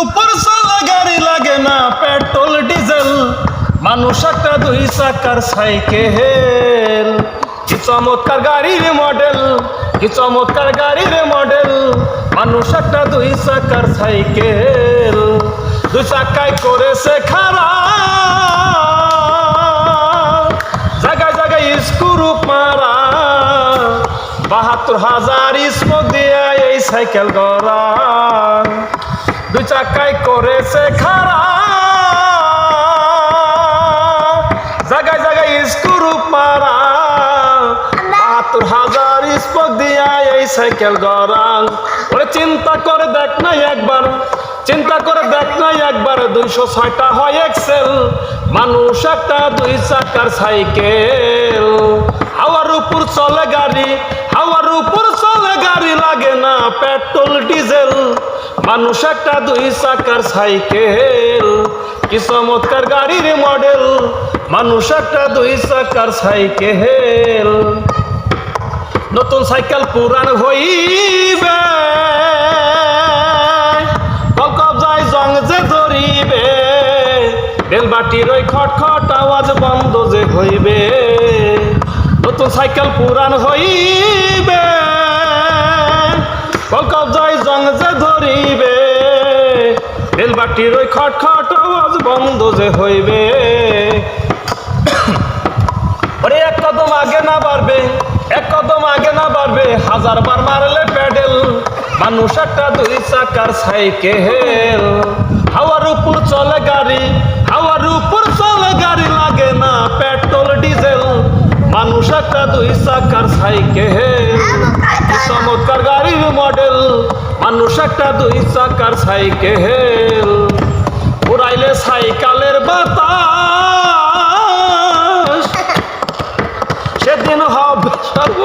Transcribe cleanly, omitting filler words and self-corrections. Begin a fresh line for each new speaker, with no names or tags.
উপর চলে গাড়ি লাগে না পেট্রোল ডিজেল, মানুষ একটা দুই চাকার সাইকেল। কি চমৎকার গাড়ির মডেল, কি চমৎকার গাড়ির মডেল, মানুষ একটা দুই চাকার সাইকেল। দুই চাকায় করেছে খারাপ, জায়গায় জায়গায় স্ক্রু মারা, ৭২,০০০ স্পোক দিয়ে এই সাইকেল গড়া। দুই চাকায় করেছে খারাপ, জায়গায় জায়গায় স্ক্রু মারা, ৭২,০০০ স্পোক দিয়ে এই সাইকেল গড়া। ওরে চিন্তা করে দেখ না একবার, চিন্তা করে দেখ না একবার, ২০৬টা হয় এক্সেল, মানুষ একটা দুই চাকার সাইকেল। হাওয়ার উপর চলে গাড়ি, হাওয়ার উপর চলে গাড়ি, লাগে না পেট্রোল ডিজেল, মানুষ একটা দুই চাকার সাইকেল। কি চমৎকার গাড়ির মডেল, মানুষ একটা দুই চাকার সাইকেল। নতুন সাইকেল পুরান হইবে, কবজায় জং যে ধরিবে, বেলবাটির ওই খটখট আওয়াজ বন্ধ যে হইবে। নতুন সাইকেল পুরান হইবে, কবজায় জং যে ধরিবে, বেলবাটির ওই খটখট আওয়াজ বন্ধ যে হইবে। ওরে এক কদম আগে না বাড়বে, এক কদম আগে না বাড়বে, ১০০০ বার মারলে প্যাডেল, মানুষ একটা দুই চাকার সাইকেল। হাওয়ার উপর চলে গাড়ি, হাওয়ার উপর চলে গাড়ি, লাগে না পেট্রোল ডিজেল, মানুষ একটা দুই চাকার সাইকেল। চমৎকার গাড়ির মডেল, মানুষ একটা দুই চাকার সাইকেল। উড়াইলে সাইকেলের বাতাস, সেদিন হবে সর্ব